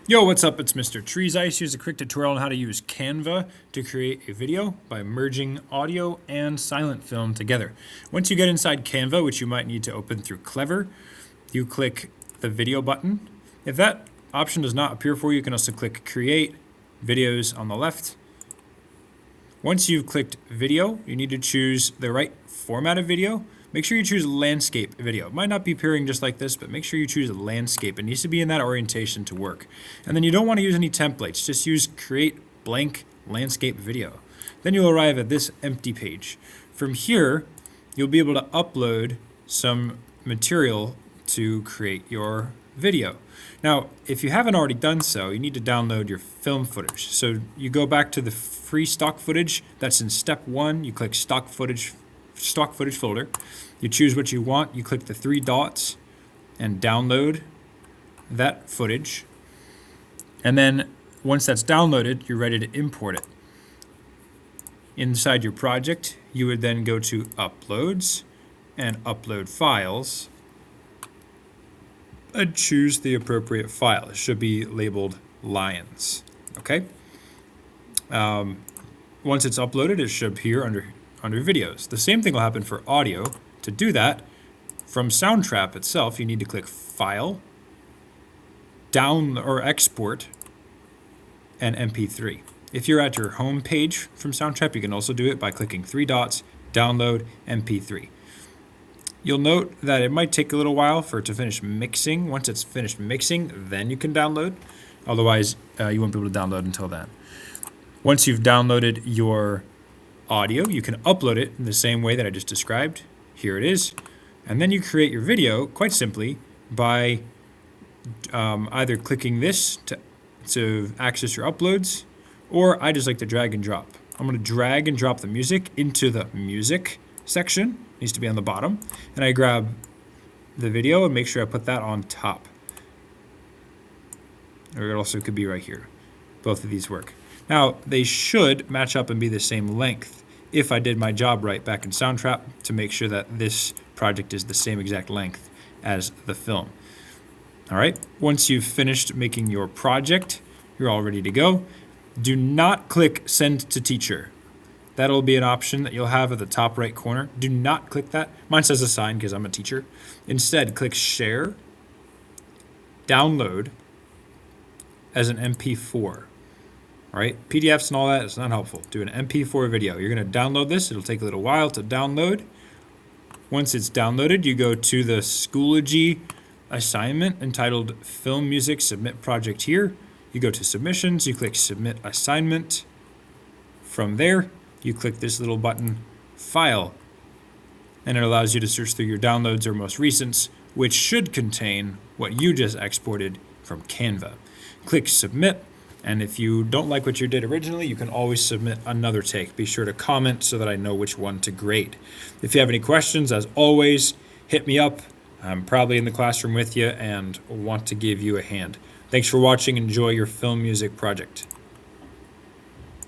Yo, what's up? It's Mr. Trees. I use a quick tutorial on how to use Canva to create a video by merging audio and silent film together. Once you get inside Canva, which you might need to open through Clever, you click the video button. If that option does not appear for you, you can also click Create Videos on the left. Once you've clicked video, you need to choose the right format of video. Make sure you choose landscape video. It might not be appearing just like this, but make sure you choose landscape. It needs to be in that orientation to work. And then you don't want to use any templates. Just use create blank landscape video. Then you'll arrive at this empty page. From here, you'll be able to upload some material to create your video. Now, if you haven't already done so, you need to download your film footage. So you go back to the free stock footage. That's in step 1. You click stock footage folder. You choose what you want. You click the 3 dots and download that footage. And then once that's downloaded, you're ready to import it. Inside your project, you would then go to Uploads and Upload Files and choose the appropriate file. It should be labeled Lions. Okay. Once it's uploaded, it should appear under videos. The same thing will happen for audio. To do that, from Soundtrap itself, you need to click File, Down or Export, and MP3. If you're at your home page from Soundtrap, you can also do it by clicking 3 dots, Download, MP3. You'll note that it might take a little while for it to finish mixing. Once it's finished mixing, then you can download. Otherwise, you won't be able to download until then. Once you've downloaded your audio, you can upload it in the same way that I just described. Here it is. And then you create your video quite simply by either clicking this to access your uploads, or I just like to drag and drop. I'm going to drag and drop the music into the music section. It needs to be on the bottom. And I grab the video and make sure I put that on top. Or it also could be right here. Both of these work. Now, they should match up and be the same length if I did my job right back in Soundtrap to make sure that this project is the same exact length as the film. All right, once you've finished making your project, you're all ready to go. Do not click Send to Teacher. That'll be an option that you'll have at the top right corner. Do not click that. Mine says Assign because I'm a teacher. Instead, click Share, Download as an MP4. All right, PDFs and all that, it's not helpful. Do an MP4 video. You're going to download this. It'll take a little while to download. Once it's downloaded, you go to the Schoology assignment entitled Film Music Submit Project here. You go to Submissions, you click Submit Assignment. From there, you click this little button, File, and it allows you to search through your downloads or most recents, which should contain what you just exported from Canva. Click Submit. And if you don't like what you did originally, you can always submit another take. Be sure to comment so that I know which one to grade. If you have any questions, as always, hit me up. I'm probably in the classroom with you and want to give you a hand. Thanks for watching. Enjoy your film music project.